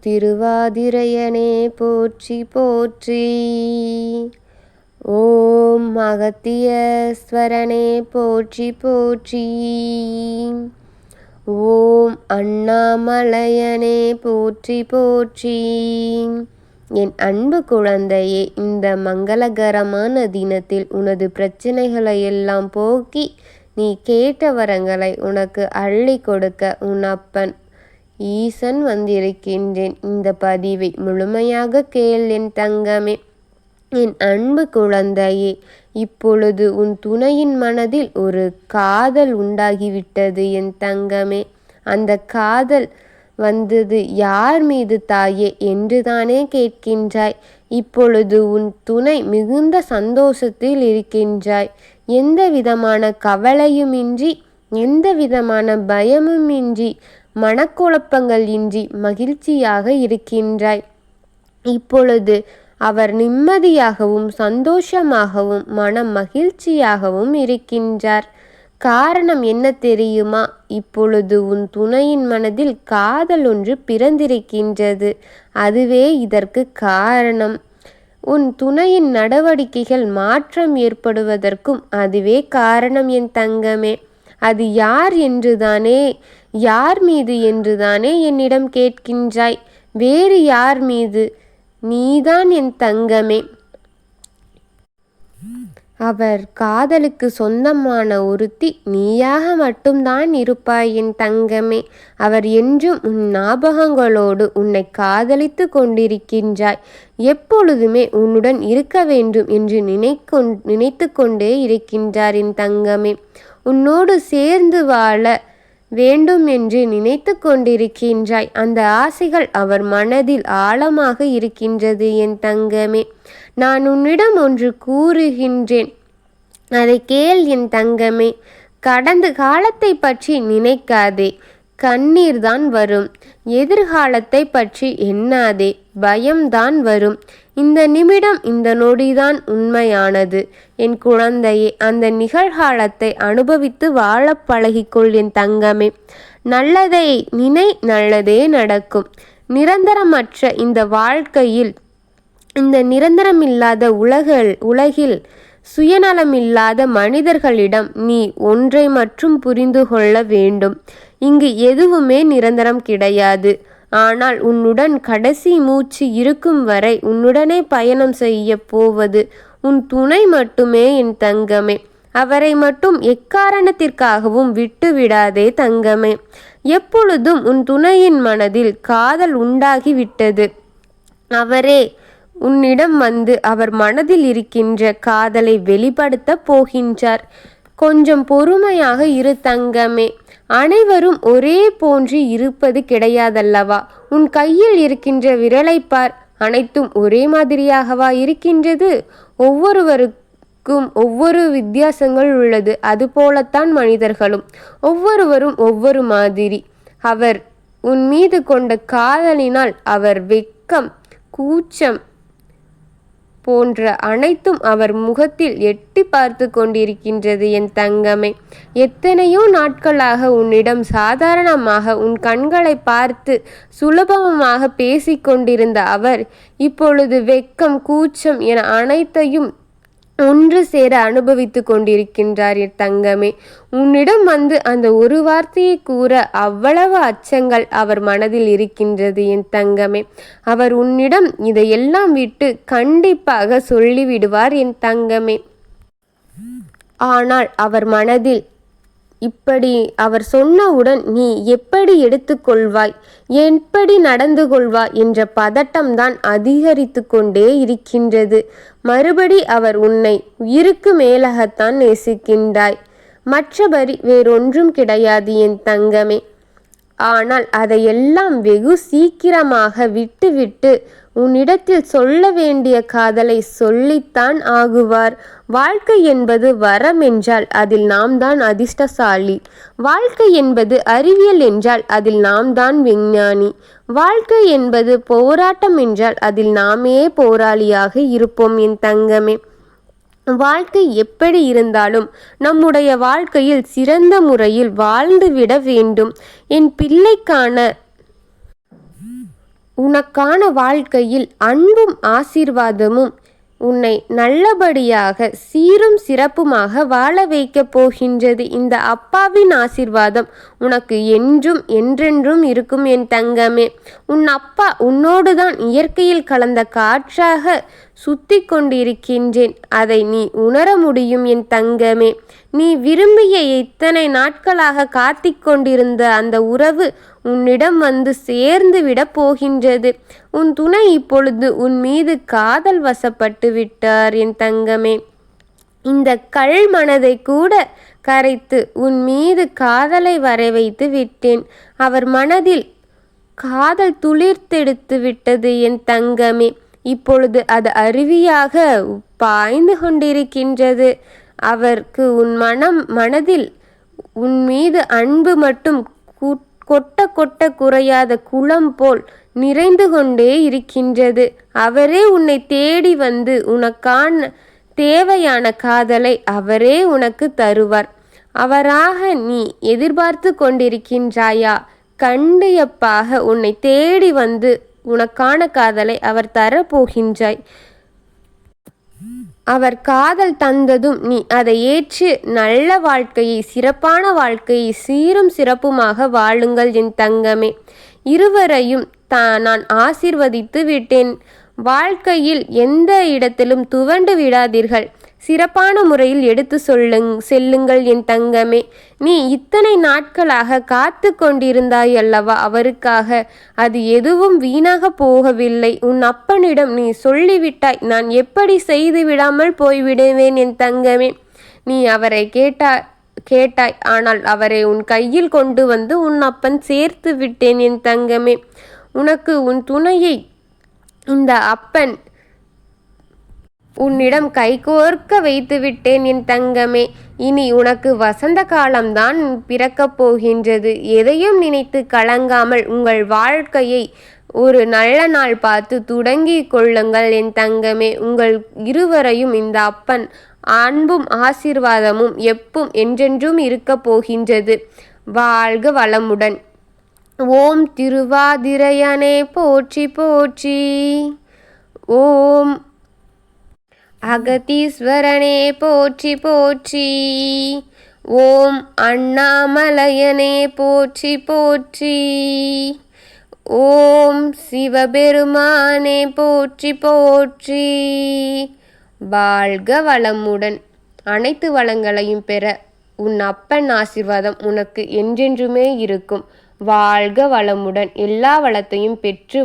திருவாதிரையனே போற்றி போற்றி. ஓம் அகத்தியஸ்வரனே போற்றி போற்றி. ஓம் அண்ணாமலையனே போற்றி போற்றி. என் அன்பு குழந்தையே, இந்த மங்களகரமான தினத்தில் உனது பிரச்சனைகளை எல்லாம் போக்கி நீ கேட்ட வரங்களை உனக்கு அள்ளி கொடுக்க உன் அப்பன் ஈசன் வந்திருக்கின்றேன். இந்த பதிவை முழுமையாக கேள் என் தங்கமே. என் அன்பு குழந்தையே, இப்பொழுது உன் துணையின் மனதில் ஒரு காதல் உண்டாகிவிட்டது என் தங்கமே. அந்த காதல் வந்தது யார் மீது தாயே என்றுதானே கேட்கின்றாய். இப்பொழுது உன் துணை மிகுந்த சந்தோஷத்தில் இருக்கின்றாய். எந்த விதமான கவலையுமின்றி, எந்த விதமான பயமுமின்றி, மனக்குழப்பங்கள் இன்றி மகிழ்ச்சியாக இருக்கின்றாய். இப்பொழுது அவர் நிம்மதியாகவும் சந்தோஷமாகவும் மனம் மகிழ்ச்சியாகவும் இருக்கின்றார். காரணம் என்ன தெரியுமா? இப்பொழுது உன் துணையின் மனதில் காதல் ஒன்று பிறந்திருக்கின்றது. அதுவே இதற்கு காரணம். உன் துணையின் நடவடிக்கைகள் மாற்றம் ஏற்படுவதற்கும் அதுவே காரணம் என் தங்கமே. அது யார் என்றுதானே, யார் மீது என்றுதானே என்னிடம் கேட்கின்றாய். வேறு யார் மீது? நீதான் என் தங்கமே. அவர் காதலுக்கு சொந்தமான ஒருத்தி நீயாக மட்டும்தான் இருப்பாய் என் தங்கமே. அவர் என்றும் உன் ஞாபகங்களோடு உன்னை காதலித்து கொண்டிருக்கின்றாய். எப்பொழுதுமே உன்னுடன் இருக்க வேண்டும் என்று நினைத்து கொண்டே இருக்கின்றார் என் தங்கமே. உன்னோடு சேர்ந்து வாழ வேண்டும் என்று நினைத்து கொண்டிருக்கின்றாய். அந்த ஆசைகள் அவர் மனதில் ஆழமாக இருக்கின்றது என் தங்கமே. நான் உன்னிடம் ஒன்று கூறுகின்றேன், அதை கேள் என் தங்கமே. கடந்த காலத்தை பற்றி நினைக்காதே, கண்ணீர்தான் வரும். எதிர்காலத்தை பற்றி எண்ணாதே, பயம்தான் வரும். இந்த நிமிடம், இந்த நொடிதான் உண்மையானது என் குழந்தையே. அந்த நிகழ்காலத்தை அனுபவித்து வாழ பழகிக்கொள் என் தங்கமே. நல்லதை நினை, நல்லதே நடக்கும். நிரந்தரமற்ற இந்த வாழ்க்கையில், இந்த நிரந்தரமில்லாத உலகில் சுயநலமில்லாத மனிதர்களிடம் நீ ஒன்றை மட்டும் புரிந்து கொள்ள வேண்டும். இங்கு எதுவுமே நிரந்தரம் கிடையாது. ஆனால் உன்னுடன் கடைசி மூச்சு இருக்கும் வரை உன்னுடனே பயணம் செய்ய போவது உன் துணை மட்டுமே என் தங்கமே. அவரை மட்டும் எக்காரணத்திற்காகவும் விட்டு விடாதே தங்கமே. எப்பொழுதும் உன் துணையின் மனதில் காதல் உண்டாகிவிட்டது. அவரே உன்னிடம் வந்து அவர் மனதில் இருக்கின்ற காதலை வெளிப்படுத்த போகின்றார். கொஞ்சம் பொறுமையாக இரு தங்கமே. அனைவரும் ஒரே போன்று இருப்பது கிடையாதல்லவா? உன் கையில் இருக்கின்ற விரலை பார், அனைத்தும் ஒரே மாதிரியாகவா இருக்கின்றது? ஒவ்வொருவருக்கும் ஒவ்வொரு வித்தியாசங்கள் உள்ளது. அதுபோலத்தான் மனிதர்களும் ஒவ்வொருவரும் ஒவ்வொரு மாதிரி. அவர் உன் மீது கொண்ட காதலினால் அவர் வெட்கம், கூச்சம் போன்ற அனைத்தும் அவர் முகத்தில் எட்டி பார்த்து கொண்டிருக்கின்றது என் தங்கமே. எத்தனையோ நாட்களாக உன்னிடம் சாதாரணமாக உன் கண்களை பார்த்து சுலபமாக பேசிக்கொண்டிருந்த அவர் இப்பொழுது வெட்கம், கூச்சம் என அனைத்தையும் ஒன்று சேர அனுபவித்து கொண்டிருக்கின்றார் என் தங்கமே. உன்னிடம் வந்து அந்த ஒரு வார்த்தையை கூற அவ்வளவு அச்சங்கள் அவர் மனதில் இருக்கின்றது என் தங்கமே. அவர் உன்னிடம் இதையெல்லாம் விட்டு கண்டிப்பாக சொல்லிவிடுவார் என் தங்கமே. ஆனால் அவர் மனதில் இப்படி அவர் சொன்னவுடன் நீ எப்படி எடுத்துக்கொள்வாய், எப்படி நடந்து கொள்வாய் என்ற பதட்டம்தான் அதிகரித்து கொண்டே இருக்கின்றது. மறுபடி அவர் உன்னை உயிருக்கு மேலாகத்தான் நேசிக்கின்றாய். மற்றபடி வேறொன்றும் கிடையாது என் தங்கமே. ஆனால் அதையெல்லாம் வெகு சீக்கிரமாக விட்டுவிட்டு உன்னிடத்தில் சொல்ல வேண்டிய காதலை சொல்லித்தான் ஆகுவார். வாழ்க்கை என்பது வரம் என்றால் அதில் நாம் தான் அதிர்ஷ்டசாலி. வாழ்க்கை என்பது அறிவியல் என்றால் அதில் நாம் தான் விஞ்ஞானி. வாழ்க்கை என்பது போராட்டம் என்றால் அதில் நாமே போராளியாக இருப்போம் என் தங்கமே. வாழ்க்கை எப்படி இருந்தாலும் நம்முடைய வாழ்க்கையில் சிறந்த முறையில் வாழ்ந்துவிட வேண்டும். என் பிள்ளைக்கான உனக்கான வாழ்க்கையில் அன்பும் ஆசீர்வாதமும் உன்னை நல்லபடியாக சீரும் சிறப்புமாக வாழ வைக்கப் போகின்றது. இந்த அப்பாவின் ஆசீர்வாதம் உனக்கு என்றும் என்றென்றும் இருக்கும் என் தங்கமே. உன் அப்பா உன்னோடுதான் இயற்கையில் கலந்த காற்றாக சுத்தி கொண்டிருக்கின்றேன். அதை நீ உணர முடியும் என் தங்கமே. நீ விரும்பிய இத்தனை நாட்களாக காத்திக் கொண்டிருந்த அந்த உறவு உன்னிடம் வந்து சேர்ந்து விட போகின்றது. உன் துணை இப்பொழுது உன் மீது காதல் வசப்பட்டு விட்டார் என் தங்கமே. இந்த கல் மனதை கூட கரைத்து உன் மீது காதலை வர வைத்து விட்டேன். அவர் மனதில் காதல் துளிர்த்தெடுத்து விட்டது என் தங்கமே. இப்பொழுது அது அருவியாக பாய்ந்து கொண்டிருக்கின்றது. அவருக்கு உன் மனதில் உன் மீது அன்பு மட்டும் கொட்ட கொட்ட குறையாத குளம் போல் நிறைந்து கொண்டே இருக்கின்றது. அவரே உன்னை தேடி வந்து உனக்கான தேவையான காதலை அவரே உனக்கு தருவார். அவராக நீ எதிர்பார்த்து கொண்டிருக்கின்றாயா? கண்டிப்பாக உன்னை தேடி வந்து உனக்கான காதலை அவர் தரப்போகின்றாய். அவர் காதல் தந்ததும் நீ அதை ஏற்று நல்ல வாழ்க்கையை, சிறப்பான வாழ்க்கையை சீரும் சிறப்புமாக வாழுங்கள் என் தங்கமே. இருவரையும் நான் ஆசீர்வதித்து விட்டேன். வாழ்க்கையில் எந்த இடத்திலும் துவண்டு விடாதீர்கள். சிறப்பான முறையில் எடுத்து செல்லுங்கள் என் தங்கமே. நீ இத்தனை நாட்களாக காத்து கொண்டிருந்தாய் அல்லவா அவருக்காக. அது எதுவும் வீணாக போகவில்லை. உன் அப்பனிடம் நீ சொல்லிவிட்டாய், நான் எப்படி செய்து விடாமல் போய்விடுவேன் என் தங்கமே. நீ அவரை கேட்டாய். ஆனால் அவரை உன் கையில் கொண்டு வந்து உன் அப்பன் சேர்த்து விட்டேன் என் தங்கமே. உனக்கு உன் துணையை இந்த அப்பன் உன்னிடம் கைகோர்க்க வைத்து விட்டேன் என் தங்கமே. இனி உனக்கு வசந்த காலம்தான் பிறக்கப் போகின்றது. எதையும் நினைத்து கலங்காமல் உங்கள் வாழ்க்கையை ஒரு நல்ல நாள் பார்த்து தொடங்கி கொள்ளுங்கள் என் தங்கமே. உங்கள் இருவரையும் இந்த அப்பன் அன்பும் ஆசீர்வாதமும் எப்பவும் என்றென்றும் இருக்க போகின்றது. வாழ்க வளமுடன். ஓம் திருவாதிரையனே போற்றி போற்றி. ஓம் அகதீஸ்வரனே போற்றி போற்றி. ஓம் அண்ணாமலையனே போற்றி போற்றி. ஓம் சிவபெருமானே போற்றி போற்றி. வாழ்க வளமுடன். அனைத்து வளங்களையும் பெற உன் அப்பன் ஆசீர்வாதம் உனக்கு என்றென்றுமே இருக்கும். வாழ்க வளமுடன். எல்லா வளத்தையும் பெற்று